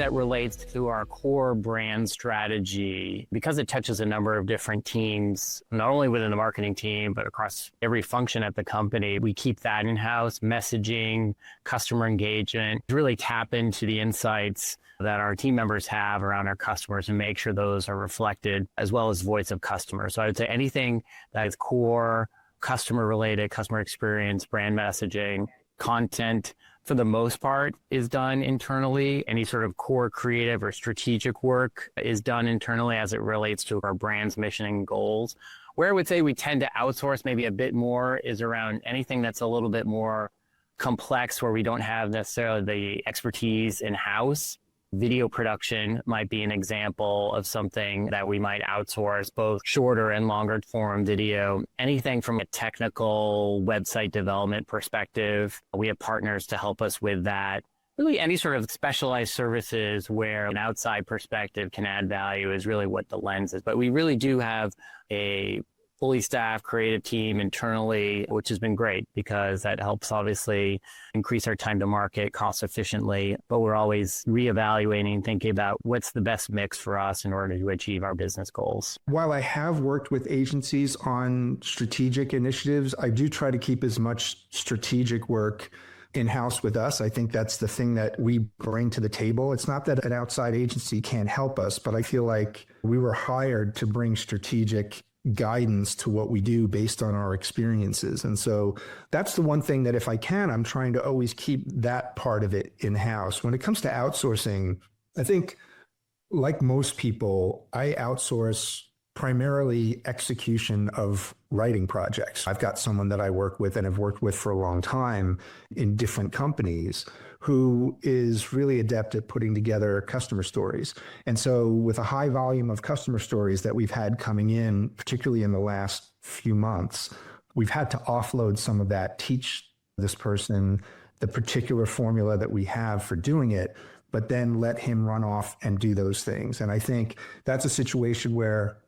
that relates to our core brand strategy, because it touches a number of different teams, not only within the marketing team, but across every function at the company, we keep that in-house. Messaging, customer engagement, really tap into the insights that our team members have around our customers and make sure those are reflected, as well as voice of customer. So I would say anything that is core, customer related, customer experience, brand messaging, content, for the most part, is done internally. Any sort of core creative or strategic work is done internally as it relates to our brand's mission and goals. Where I would say we tend to outsource maybe a bit more is around anything that's a little bit more complex, where we don't have necessarily the expertise in-house. Video production might be an example of something that we might outsource, both shorter and longer form video. Anything from a technical website development perspective, we have partners to help us with that. Really any sort of specialized services where an outside perspective can add value is really what the lens is. But we really do have a fully staffed creative team internally, which has been great because that helps obviously increase our time to market cost efficiently. But we're always reevaluating, thinking about what's the best mix for us in order to achieve our business goals. While I have worked with agencies on strategic initiatives, I do try to keep as much strategic work in-house with us. I think that's the thing that we bring to the table. It's not that an outside agency can't help us, but I feel like we were hired to bring strategic guidance to what we do based on our experiences. And so that's the one thing that if I can, I'm trying to always keep that part of it in-house. When it comes to outsourcing, I think like most people, I outsource primarily execution of writing projects. I've got someone that I work with and have worked with for a long time in different companies who is really adept at putting together customer stories. And so with a high volume of customer stories that we've had coming in, particularly in the last few months, we've had to offload some of that, teach this person the particular formula that we have for doing it, but then let him run off and do those things. And I think that's a situation where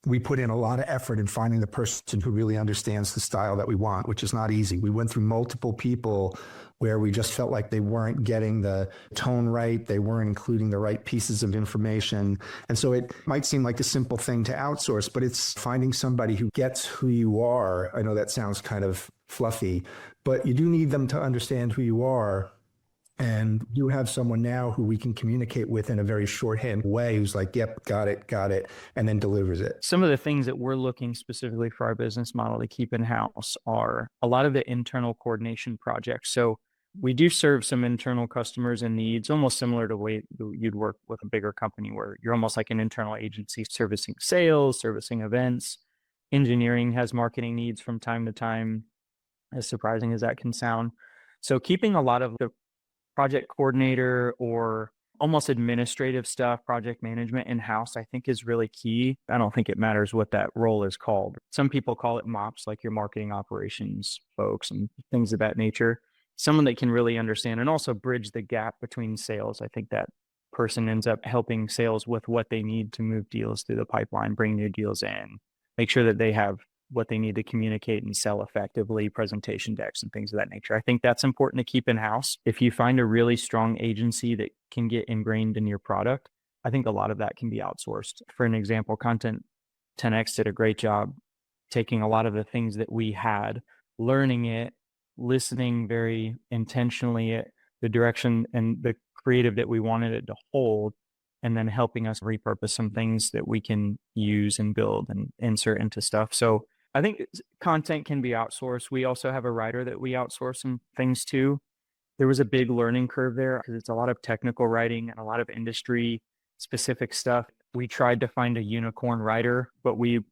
we put in a lot of effort in finding the person who really understands the style that we want, which is not easy. We went through multiple people where we just felt like they weren't getting the tone right. They weren't including the right pieces of information. And so it might seem like a simple thing to outsource, but it's finding somebody who gets who you are. I know that sounds kind of fluffy, but you do need them to understand who you are. And you have someone now who we can communicate with in a very shorthand way who's like, yep, got it, and then delivers it. Some of the things that we're looking specifically for our business model to keep in-house are a lot of the internal coordination projects. So we do serve some internal customers and needs, almost similar to the way you'd work with a bigger company where you're almost like an internal agency servicing sales, servicing events. Engineering has marketing needs from time to time, as surprising as that can sound. So keeping a lot of the project coordinator or almost administrative stuff, project management in-house, I think is really key. I don't think it matters what that role is called. Some people call it MOPS, like your marketing operations folks and things of that nature. Someone that can really understand and also bridge the gap between sales. I think that person ends up helping sales with what they need to move deals through the pipeline, bring new deals in, make sure that they have what they need to communicate and sell effectively, presentation decks and things of that nature. I think that's important to keep in-house. If you find a really strong agency that can get ingrained in your product, I think a lot of that can be outsourced. For an example, Content 10X did a great job taking a lot of the things that we had, learning it, listening very intentionally at the direction and the creative that we wanted it to hold, and then helping us repurpose some things that we can use and build and insert into stuff. So I think content can be outsourced. We also have a writer that we outsource some things to. There was a big learning curve there because it's a lot of technical writing and a lot of industry specific stuff. We tried to find a unicorn writer, but we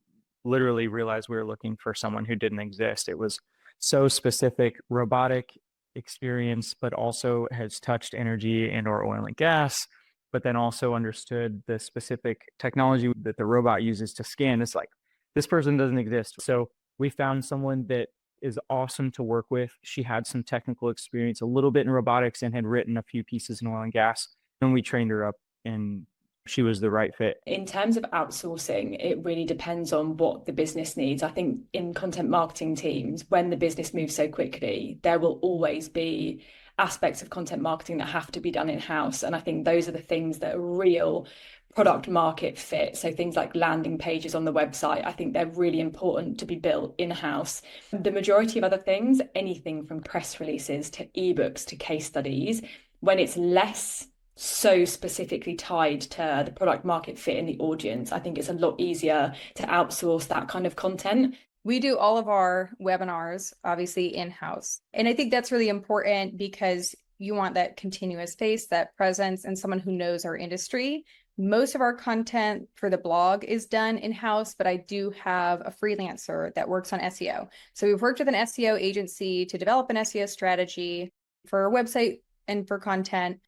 literally realized we were looking for someone who didn't exist. It was so specific, robotic experience, but also has touched energy and or oil and gas, but then also understood the specific technology that the robot uses to scan. It's like, this person doesn't exist. So we found someone that is awesome to work with. She had some technical experience, a little bit in robotics, and had written a few pieces in oil and gas. And we trained her up and she was the right fit. In terms of outsourcing, it really depends on what the business needs. I think in content marketing teams, when the business moves so quickly, there will always be aspects of content marketing that have to be done in-house. And I think those are the things that are real product market fit. So things like landing pages on the website, I think they're really important to be built in-house. The majority of other things, anything from press releases to ebooks to case studies, when it's less so specifically tied to the product market fit in the audience, I think it's a lot easier to outsource that kind of content. We do all of our webinars, obviously, in-house. And I think that's really important because you want that continuous face, that presence, and someone who knows our industry. Most of our content for the blog is done in-house, but I do have a freelancer that works on SEO. So we've worked with an SEO agency to develop an SEO strategy for our website and for content.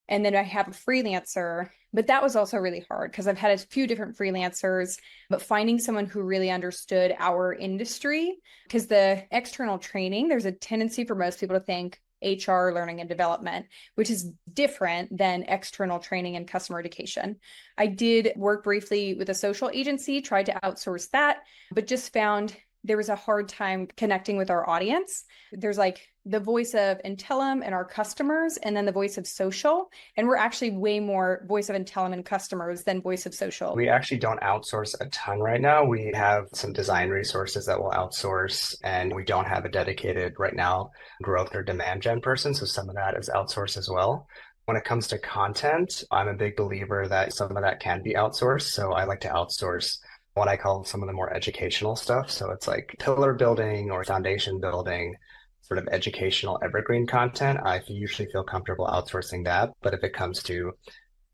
And then I have a freelancer, but that was also really hard because I've had a few different freelancers, but finding someone who really understood our industry, because the external training, there's a tendency for most people to think HR, learning and development, which is different than external training and customer education. I did work briefly with a social agency, tried to outsource that, but just found there was a hard time connecting with our audience. There's like the voice of Intellum and our customers, and then the voice of social. And we're actually way more voice of Intellum and customers than voice of social. We actually don't outsource a ton right now. We have some design resources that will outsource, and we don't have a dedicated right now growth or demand gen person. So some of that is outsourced as well. When it comes to content, I'm a big believer that some of that can be outsourced. So I like to outsource what I call some of the more educational stuff. So it's like pillar building or foundation building, sort of educational evergreen content. I usually feel comfortable outsourcing that. But if it comes to,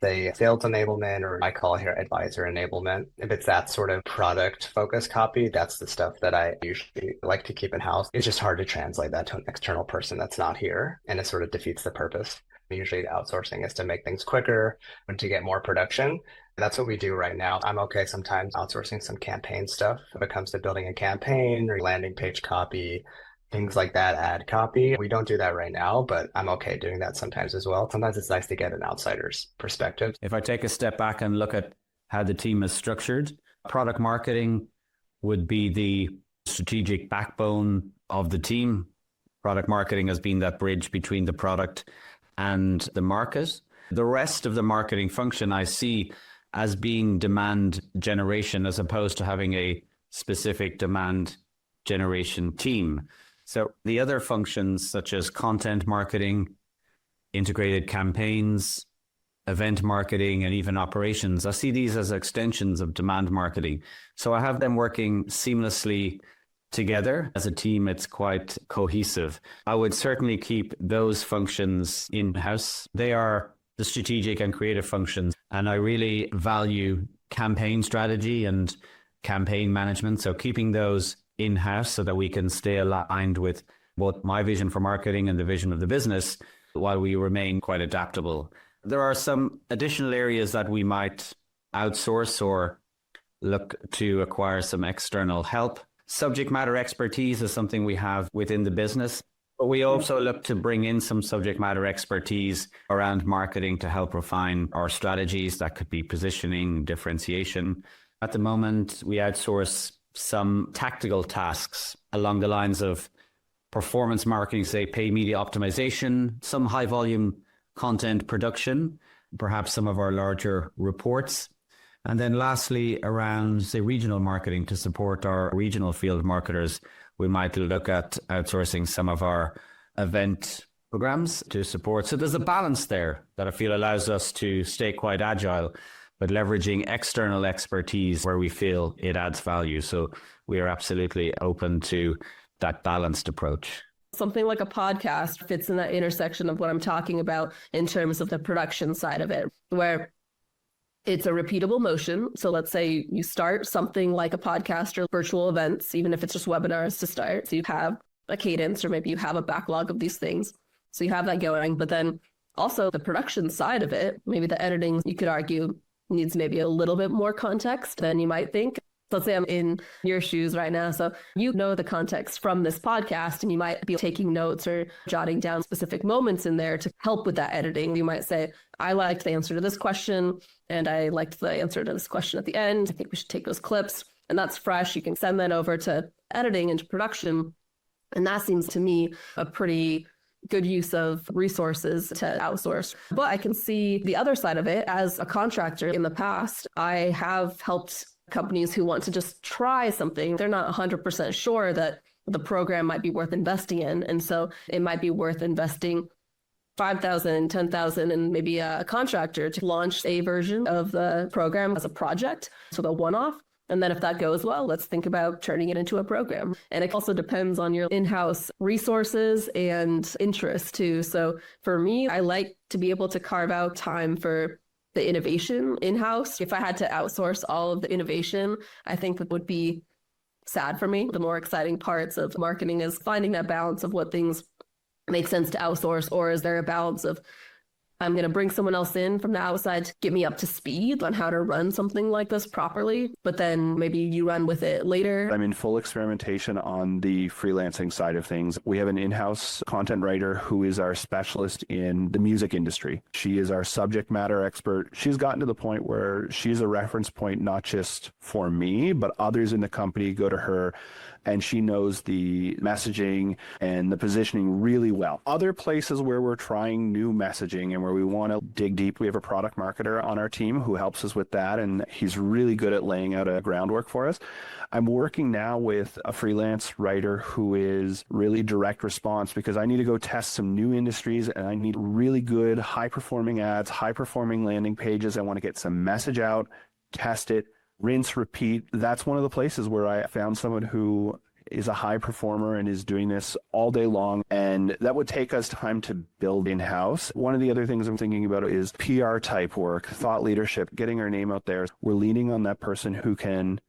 say, sales enablement, or I call it here advisor enablement, if it's that sort of product focused copy, that's the stuff that I usually like to keep in-house. It's just hard to translate that to an external person that's not here, and it sort of defeats the purpose. Usually outsourcing is to make things quicker and to get more production. That's what we do right now. I'm okay sometimes outsourcing some campaign stuff if it comes to building a campaign or landing page copy, things like that, ad copy. We don't do that right now, but I'm okay doing that sometimes as well. Sometimes it's nice to get an outsider's perspective. If I take a step back and look at how the team is structured, product marketing would be the strategic backbone of the team. Product marketing has been that bridge between the product and the market. The rest of the marketing function I see as being demand generation as opposed to having a specific demand generation team. So the other functions such as content marketing, integrated campaigns, event marketing, and even operations, I see these as extensions of demand marketing. So I have them working seamlessly together. As a team, it's quite cohesive. I would certainly keep those functions in-house. They are the strategic and creative functions. And I really value campaign strategy and campaign management. So keeping those in-house so that we can stay aligned with both my vision for marketing and the vision of the business while we remain quite adaptable. There are some additional areas that we might outsource or look to acquire some external help. Subject matter expertise is something we have within the business, but we also look to bring in some subject matter expertise around marketing to help refine our strategies. That could be positioning, differentiation. At the moment, we outsource some tactical tasks along the lines of performance marketing, say paid media optimization, some high volume content production, perhaps some of our larger reports. And then lastly, around, say, regional marketing to support our regional field marketers, we might look at outsourcing some of our event programs to support. So there's a balance there that I feel allows us to stay quite agile, but leveraging external expertise where we feel it adds value. So we are absolutely open to that balanced approach. Something like a podcast fits in that intersection of what I'm talking about in terms of the production side of it, where it's a repeatable motion. So let's say you start something like a podcast or virtual events, even if it's just webinars to start. So you have a cadence, or maybe you have a backlog of these things. So you have that going, but then also the production side of it, maybe the editing, you could argue, needs maybe a little bit more context than you might think. Let's say I'm in your shoes right now. So you know the context from this podcast, and you might be taking notes or jotting down specific moments in there to help with that editing. You might say, I liked the answer to this question, and I liked the answer to this question at the end. I think we should take those clips, and that's fresh. You can send that over to editing and to production. And that seems to me a pretty good use of resources to outsource. But I can see the other side of it. As a contractor in the past, I have helped companies who want to just try something. They're not 100% sure that the program might be worth investing in. And so it might be worth investing 5,000, 10,000, and maybe a contractor to launch a version of the program as a project. So the one-off. And then if that goes well, let's think about turning it into a program. And it also depends on your in-house resources and interest too. So for me, I like to be able to carve out time for the innovation in-house. If I had to outsource all of the innovation, I think that would be sad for me. The more exciting parts of marketing is finding that balance of what things make sense to outsource, or is there a balance of I'm going to bring someone else in from the outside to get me up to speed on how to run something like this properly, but then maybe you run with it later. I'm in full experimentation on the freelancing side of things. We have an in-house content writer who is our specialist in the music industry. She is our subject matter expert. She's gotten to the point where she's a reference point, not just for me, but others in the company go to her, and she knows the messaging and the positioning really well. Other places where we're trying new messaging and where we want to dig deep, we have a product marketer on our team who helps us with that, and he's really good at laying out a groundwork for us. I'm working now with a freelance writer who is really direct response, because I need to go test some new industries and I need really good high-performing ads, high-performing landing pages. I want to get some message out, test it, rinse, repeat. That's one of the places where I found someone who is a high performer and is doing this all day long. And that would take us time to build in-house. One of the other things I'm thinking about is PR type work, thought leadership, getting our name out there. We're leaning on that person who can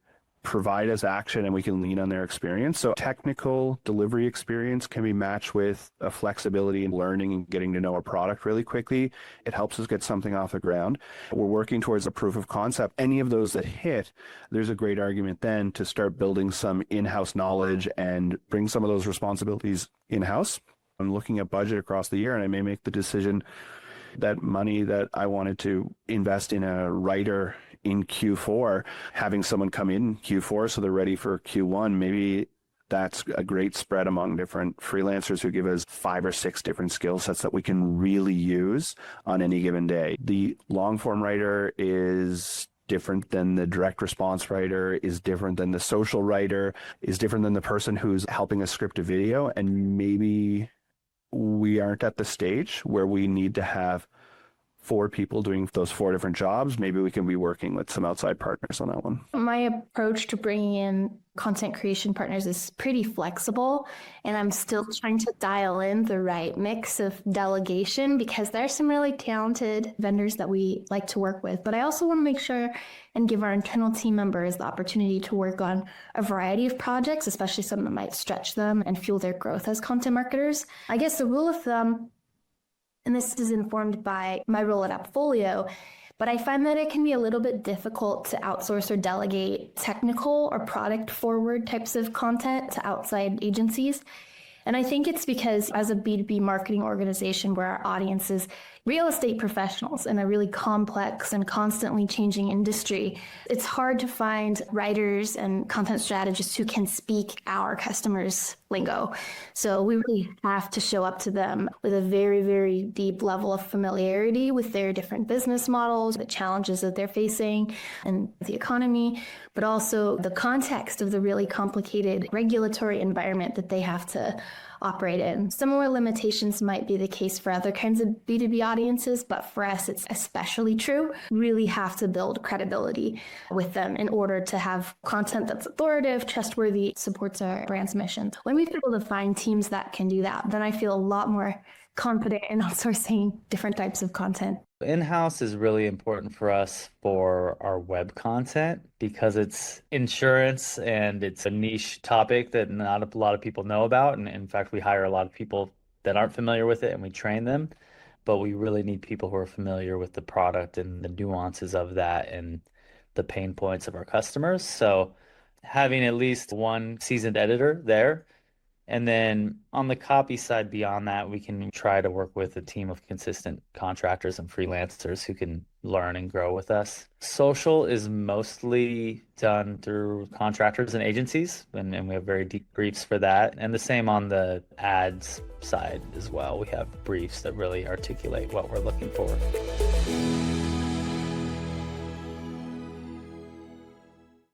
provide us action and we can lean on their experience. So technical delivery experience can be matched with a flexibility in learning and getting to know a product really quickly. It helps us get something off the ground. We're working towards a proof of concept. Any of those that hit, there's a great argument then to start building some in-house knowledge and bring some of those responsibilities in-house. I'm looking at budget across the year, and I may make the decision that money that I wanted to invest in a writer in Q4, having someone come in Q4 so they're ready for Q1, maybe that's a great spread among different freelancers who give us 5 or 6 different skill sets that we can really use on any given day. The long form writer is different than the direct response writer, is different than the social writer, is different than the person who's helping us script a video. And maybe we aren't at the stage where we need to have 4 people doing those 4 different jobs. Maybe we can be working with some outside partners on that one. My approach to bringing in content creation partners is pretty flexible, and I'm still trying to dial in the right mix of delegation, because there are some really talented vendors that we like to work with. But I also want to make sure and give our internal team members the opportunity to work on a variety of projects, especially some that might stretch them and fuel their growth as content marketers. I guess the rule of thumb, and this is informed by my role at Appfolio, but I find that it can be a little bit difficult to outsource or delegate technical or product forward types of content to outside agencies. And I think it's because as a B2B marketing organization where our audience is real estate professionals in a really complex and constantly changing industry, it's hard to find writers and content strategists who can speak our customers' lingo. So we really have to show up to them with a very, very deep level of familiarity with their different business models, the challenges that they're facing, and the economy, but also the context of the really complicated regulatory environment that they have to operate in. Similar limitations might be the case for other kinds of B2B audiences, but for us, it's especially true. We really have to build credibility with them in order to have content that's authoritative, trustworthy, supports our brand's mission. When we've been able to find teams that can do that, then I feel a lot more confident in outsourcing different types of content. In-house is really important for us for our web content because it's insurance and it's a niche topic that not a lot of people know about. And in fact, we hire a lot of people that aren't familiar with it and we train them, but we really need people who are familiar with the product and the nuances of that and the pain points of our customers. So having at least one seasoned editor there And then on the copy side, beyond that, we can try to work with a team of consistent contractors and freelancers who can learn and grow with us. Social is mostly done through contractors and agencies, and we have very deep briefs for that. And the same on the ads side as well. We have briefs that really articulate what we're looking for.